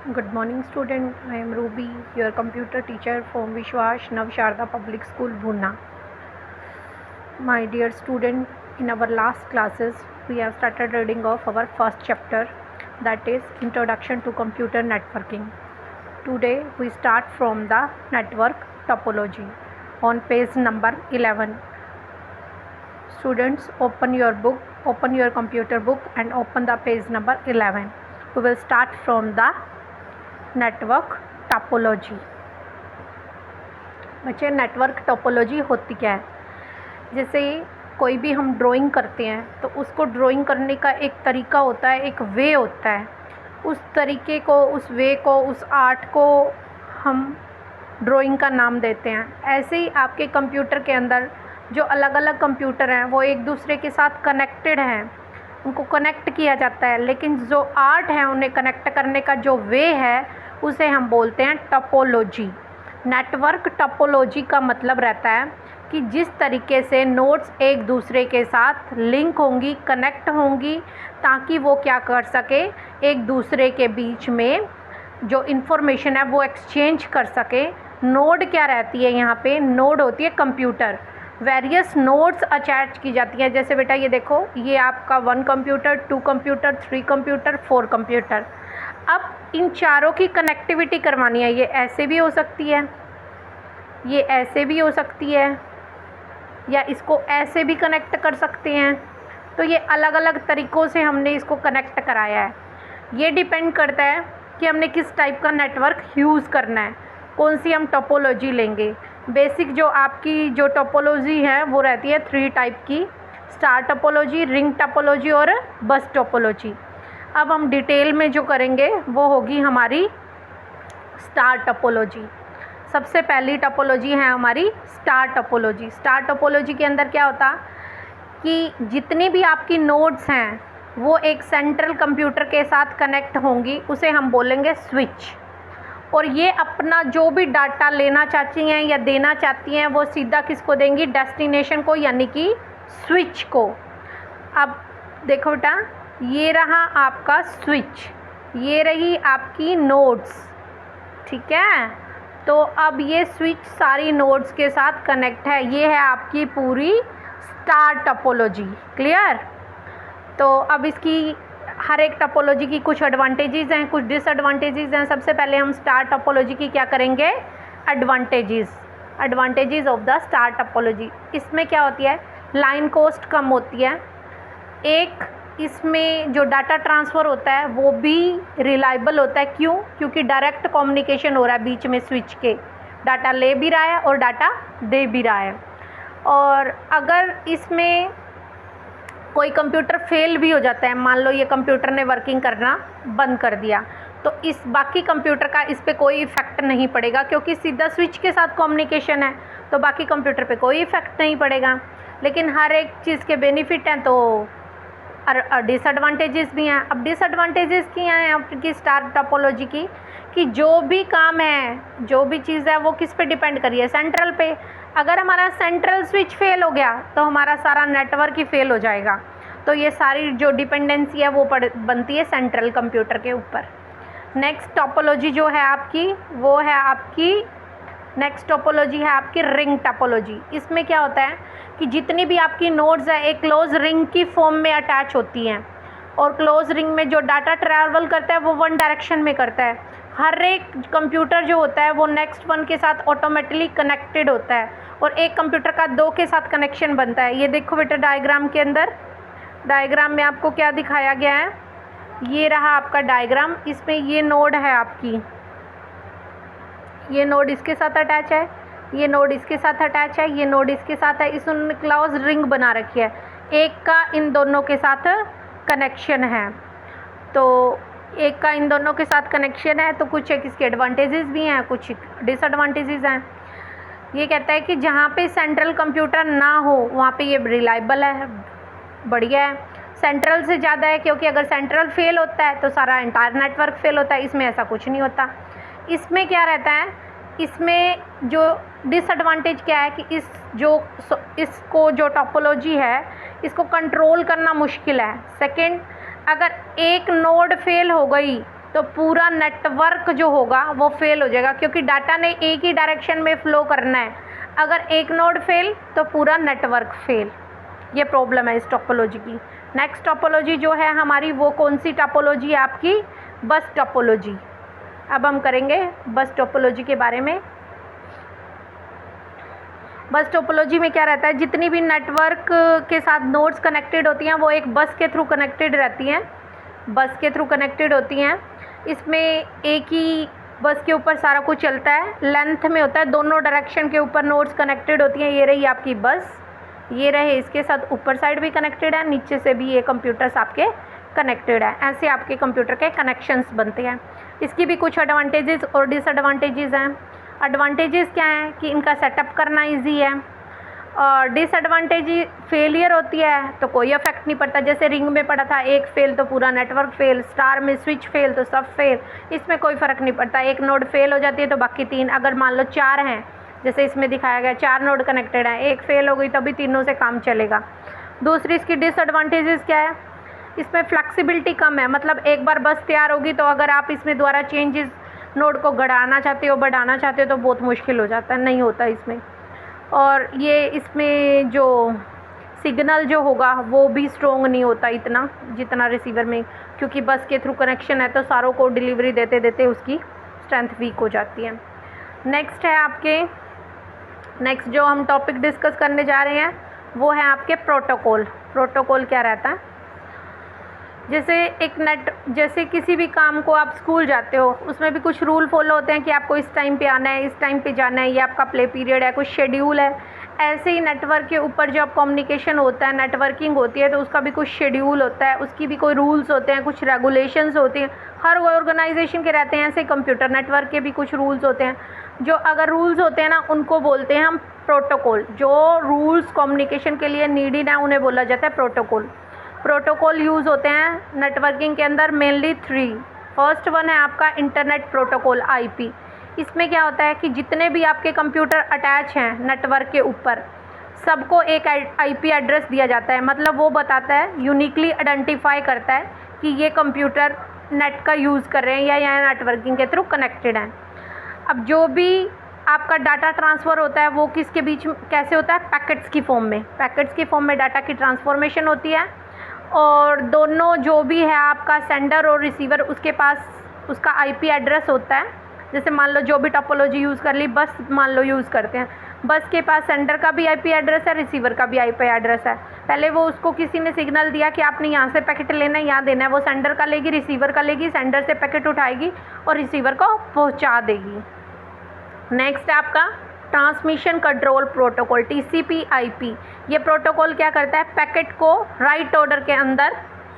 Good morning, student. I am Ruby, your computer teacher from Vishwas Navsharda Public School, Bhuna. My dear student, in our last classes, we have started reading of our first chapter, that is Introduction to Computer Networking. Today, we start from the network topology on page number 11. Students, open your computer book and open the page number 11. We will start from the network topology. बच्चे, network topology होती क्या है? जैसे कोई भी हम drawing करते हैं तो उसको ड्राइंग करने का एक तरीका होता है, एक वे होता है। उस तरीके को, उस वे को, उस आर्ट को हम ड्राइंग का नाम देते हैं। ऐसे ही आपके कंप्यूटर के अंदर जो अलग अलग कंप्यूटर हैं वो एक दूसरे के साथ कनेक्टेड हैं, उनको कनेक्ट किया जाता है, लेकिन जो आर्ट है उन्हें कनेक्ट करने का जो वे है उसे हम बोलते हैं टोपोलॉजी। नेटवर्क टोपोलॉजी का मतलब रहता है कि जिस तरीके से नोड्स एक दूसरे के साथ लिंक होंगी, कनेक्ट होंगी, ताकि वो क्या कर सके, एक दूसरे के बीच में जो इन्फॉर्मेशन है वो एक्सचेंज कर सके। नोड क्या रहती है? यहाँ पे नोड होती है कंप्यूटर। वेरियस नोड्स अटैच की जाती हैं। जैसे बेटा ये देखो, ये आपका 1 कंप्यूटर, 2 कंप्यूटर, 3 कंप्यूटर, 4 कंप्यूटर। अब इन चारों की कनेक्टिविटी करवानी है। ये ऐसे भी हो सकती है, ये ऐसे भी हो सकती है, या इसको ऐसे भी कनेक्ट कर सकते हैं। तो ये अलग अलग तरीक़ों से हमने इसको कनेक्ट कराया है। ये डिपेंड करता है कि हमने किस टाइप का नेटवर्क यूज़ करना है, कौन सी हम टोपोलॉजी लेंगे। बेसिक जो आपकी जो टोपोलॉजी है वो रहती है 3 टाइप की: स्टार टोपोलॉजी, रिंग टोपोलॉजी और बस टोपोलॉजी। अब हम डिटेल में जो करेंगे वो होगी हमारी स्टार टोपोलॉजी। सबसे पहली टोपोलॉजी है हमारी स्टार टोपोलॉजी। स्टार टोपोलॉजी के अंदर क्या होता कि जितनी भी आपकी नोड्स हैं वो एक सेंट्रल कंप्यूटर के साथ कनेक्ट होंगी, उसे हम बोलेंगे स्विच। और ये अपना जो भी डाटा लेना चाहती हैं या देना चाहती हैं वो सीधा किसको देंगी? डेस्टिनेशन को, यानी कि स्विच को। अब देखो बेटा, ये रहा आपका स्विच, ये रही आपकी नोड्स, ठीक है। तो अब ये स्विच सारी नोड्स के साथ कनेक्ट है। ये है आपकी पूरी स्टार टोपोलॉजी। क्लियर? तो अब इसकी हर एक टोपोलॉजी की कुछ एडवांटेजेस हैं, कुछ डिसएडवांटेजेस हैं। सबसे पहले हम स्टार टोपोलॉजी की क्या करेंगे? Advantages of the star topology. इसमें क्या होती है? लाइन कॉस्ट कम होती है। एक, इसमें जो डाटा ट्रांसफ़र होता है वो भी रिलायबल होता है। क्यों? क्योंकि डायरेक्ट कम्युनिकेशन हो रहा है बीच में स्विच के, डाटा ले भी रहा है और डाटा दे भी रहा है। और अगर इसमें कोई कंप्यूटर फेल भी हो जाता है, मान लो ये कंप्यूटर ने वर्किंग करना बंद कर दिया, तो इस बाकी कंप्यूटर का इस पे कोई इफ़ेक्ट नहीं पड़ेगा, क्योंकि सीधा स्विच के साथ कम्युनिकेशन है, तो बाकी कंप्यूटर पे कोई इफ़ेक्ट नहीं पड़ेगा। लेकिन हर एक चीज़ के बेनिफिट हैं तो डिसएडवांटेजेस भी हैं। अब डिसएडवांटेजेस की हैं आपकी स्टार टोपोलॉजी की, कि जो भी काम है, जो भी चीज़ है वो किस पे डिपेंड करी है? सेंट्रल पे। अगर हमारा सेंट्रल स्विच फेल हो गया तो हमारा सारा नेटवर्क ही फेल हो जाएगा। तो ये सारी जो डिपेंडेंसी है वो बनती है सेंट्रल कंप्यूटर के ऊपर। नेक्स्ट टोपोलॉजी जो है आपकी, वो है आपकी नेक्स्ट टोपोलॉजी है आपकी रिंग टोपोलॉजी। इसमें क्या होता है कि जितनी भी आपकी नोड्स है एक क्लोज रिंग की फॉर्म में अटैच होती हैं, और क्लोज रिंग में जो डाटा ट्रैवल करता है वो 1 डायरेक्शन में करता है। हर एक कंप्यूटर जो होता है वो नेक्स्ट वन के साथ ऑटोमेटिकली कनेक्टेड होता है, और एक कंप्यूटर का 2 के साथ कनेक्शन बनता है। ये देखो बेटा, डायग्राम के अंदर, डायग्राम में आपको क्या दिखाया गया है? ये रहा आपका डायग्राम। इसमें ये नोड है आपकी, ये नोड इसके साथ अटैच है, ये नोड इसके साथ अटैच है, ये नोड इसके साथ है। इसमें क्लोज रिंग बना रखी है, एक का इन दोनों के साथ कनेक्शन है। तो एक का इन दोनों के साथ कनेक्शन है, तो कुछ एक इसके एडवांटेजेस भी हैं, कुछ डिसएडवांटेजेस हैं। ये कहता है कि जहाँ पे सेंट्रल कंप्यूटर ना हो वहाँ पे ये रिलायबल है, बढ़िया है। सेंट्रल से ज़्यादा है, क्योंकि अगर सेंट्रल फेल होता है तो सारा एंटायर नेटवर्क फेल होता है। इसमें ऐसा कुछ नहीं होता। इसमें क्या रहता है, इसमें जो डिसएडवांटेज क्या है कि इसको जो टोपोलॉजी है इसको कंट्रोल करना मुश्किल है। सेकंड, अगर एक नोड फेल हो गई तो पूरा नेटवर्क जो होगा वो फेल हो जाएगा, क्योंकि डाटा ने एक ही डायरेक्शन में फ़्लो करना है। अगर एक नोड फेल तो पूरा नेटवर्क फेल। ये प्रॉब्लम है इस टोपोलॉजी की। नेक्स्ट टोपोलॉजी जो है हमारी, वो कौन सी टोपोलॉजी है आपकी? बस टोपोलॉजी। अब हम करेंगे बस टोपोलॉजी के बारे में। बस टोपोलॉजी में क्या रहता है, जितनी भी नेटवर्क के साथ नोड्स कनेक्टेड होती हैं वो एक बस के थ्रू कनेक्टेड रहती हैं, बस के थ्रू कनेक्टेड होती हैं। इसमें एक ही बस के ऊपर सारा कुछ चलता है, लेंथ में होता है, दोनों डायरेक्शन के ऊपर नोड्स कनेक्टेड होती हैं। ये रही आपकी बस, ये रहे इसके साथ ऊपर साइड भी कनेक्टेड है, नीचे से भी ये कंप्यूटर्स आपके कनेक्टेड है। ऐसे आपके कंप्यूटर के कनेक्शंस बनते हैं। इसकी भी कुछ एडवांटेजेस और डिसएडवांटेजेस हैं। एडवांटेजेस क्या हैं कि इनका सेटअप करना इजी है, और डिसएडवांटेज फेलियर होती है तो कोई इफेक्ट नहीं पड़ता। जैसे रिंग में पड़ा था, एक फेल तो पूरा नेटवर्क फेल, स्टार में स्विच फेल तो सब फेल, इसमें कोई फ़र्क नहीं पड़ता। एक नोड फेल हो जाती है तो बाकी तीन, अगर मान लो 4 हैं जैसे इसमें दिखाया गया, 4 नोड कनेक्टेड हैं, एक फेल हो गई तो भी तीनों से काम चलेगा। दूसरी इसकी डिसएडवांटेजेस क्या है, इसमें फ्लेक्सिबिलिटी कम है। मतलब एक बार बस तैयार होगी तो अगर आप इसमें दोबारा चेंजेस नोड को बढ़ाना चाहते हो, बढ़ाना चाहते हो तो बहुत मुश्किल हो जाता है, नहीं होता इसमें। और ये इसमें जो सिग्नल जो होगा वो भी स्ट्रॉन्ग नहीं होता इतना जितना रिसीवर में, क्योंकि बस के थ्रू कनेक्शन है तो सारों को डिलीवरी देते देते उसकी स्ट्रेंथ वीक हो जाती है। नेक्स्ट है आपके, नेक्स्ट जो हम टॉपिक डिस्कस करने जा रहे हैं वो है आपके प्रोटोकॉल। प्रोटोकॉल क्या रहता है, जैसे किसी भी काम को आप स्कूल जाते हो, उसमें भी कुछ रूल फॉलो होते हैं कि आपको इस टाइम पे आना है, इस टाइम पे जाना है, ये आपका प्ले पीरियड है, कुछ शेड्यूल है। ऐसे ही नेटवर्क के ऊपर जब कम्युनिकेशन होता है, नेटवर्किंग होती है, तो उसका भी कुछ शेड्यूल होता है, उसकी भी कोई रूल्स होते हैं, कुछ रेगुलेशंस होती हैं। हर ऑर्गेनाइजेशन के रहते हैं, ऐसे कंप्यूटर नेटवर्क के भी कुछ रूल्स होते हैं। जो अगर रूल्स होते हैं ना, उनको बोलते हैं हम प्रोटोकॉल। जो रूल्स कम्युनिकेशन के लिए नीडेड है उन्हें बोला जाता है प्रोटोकॉल। प्रोटोकॉल यूज़ होते हैं नेटवर्किंग के अंदर मेनली 3। फर्स्ट वन है आपका इंटरनेट प्रोटोकॉल, IP। इसमें क्या होता है कि जितने भी आपके कंप्यूटर अटैच हैं नेटवर्क के ऊपर, सबको एक IP एड्रेस दिया जाता है। मतलब वो बताता है, यूनिकली आइडेंटिफाई करता है कि ये कंप्यूटर नेट का यूज़ कर रहे हैं या यहाँ नेटवर्किंग के थ्रू कनेक्टेड हैं। अब जो भी आपका डाटा ट्रांसफ़र होता है वो किसके बीच में कैसे होता है, पैकेट्स की फॉर्म में। पैकेट्स की फॉर्म में डाटा की ट्रांसफॉर्मेशन होती है, और दोनों जो भी है आपका सेंडर और रिसीवर, उसके पास उसका IP एड्रेस होता है। जैसे मान लो जो भी टोपोलॉजी यूज़ कर ली, बस मान लो यूज़ करते हैं, बस के पास सेंडर का भी IP एड्रेस है, रिसीवर का भी IP एड्रेस है। पहले वो उसको किसी ने सिग्नल दिया कि आपने यहाँ से पैकेट लेना है, यहाँ देना है, वो सेंडर का लेगी, रिसीवर का लेगी, सेंडर से पैकेट उठाएगी और रिसीवर को पहुँचा देगी। नेक्स्ट है आपका ट्रांसमिशन कंट्रोल प्रोटोकॉल, TCP/IP। ये प्रोटोकॉल क्या करता है, पैकेट को राइट ऑर्डर के अंदर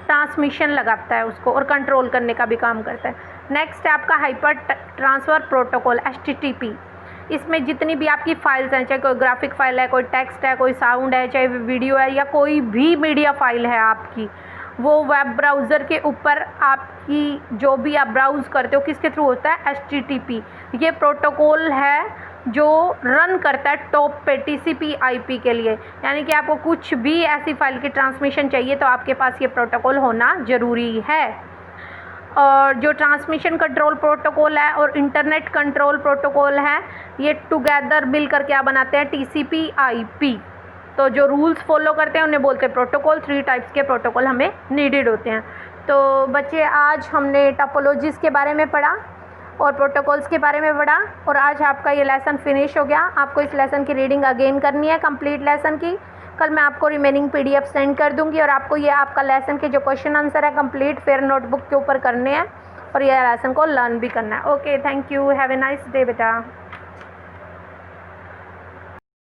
ट्रांसमिशन लगाता है उसको, और कंट्रोल करने का भी काम करता है। नेक्स्ट है आपका हाइपर ट्रांसफ़र प्रोटोकॉल, HTTP। इसमें जितनी भी आपकी फाइल्स हैं, चाहे कोई ग्राफिक फाइल है, कोई टेक्स्ट है, कोई साउंड है, चाहे वीडियो है, या कोई भी मीडिया फाइल है आपकी, वो वेब ब्राउज़र के ऊपर आपकी जो भी आप ब्राउज़ करते हो किसके थ्रू होता है, HTTP। ये प्रोटोकॉल है जो रन करता है टॉप पे TCP/IP के लिए। यानी कि आपको कुछ भी ऐसी फाइल की ट्रांसमिशन चाहिए तो आपके पास ये प्रोटोकॉल होना ज़रूरी है। और जो ट्रांसमिशन कंट्रोल प्रोटोकॉल है और इंटरनेट कंट्रोल प्रोटोकॉल है, ये टुगेदर मिलकर क्या बनाते हैं, TCP/IP। तो जो रूल्स फॉलो करते हैं उन्हें बोलते हैं प्रोटोकॉल। 3 टाइप्स के प्रोटोकॉल हमें नीडेड होते हैं। तो बच्चे, आज हमने टोपोलॉजीज़ के बारे में पढ़ा और प्रोटोकॉल्स के बारे में पढ़ा, और आज आपका ये लेसन फिनिश हो गया। आपको इस लेसन की रीडिंग अगेन करनी है, कंप्लीट लेसन की। कल मैं आपको रिमेनिंग PDF सेंड कर दूंगी, और आपको ये आपका लेसन के जो क्वेश्चन आंसर है कंप्लीट फिर नोटबुक के ऊपर करने हैं, और ये लेसन को लर्न भी करना है। Okay, thank you, have a nice day बेटा।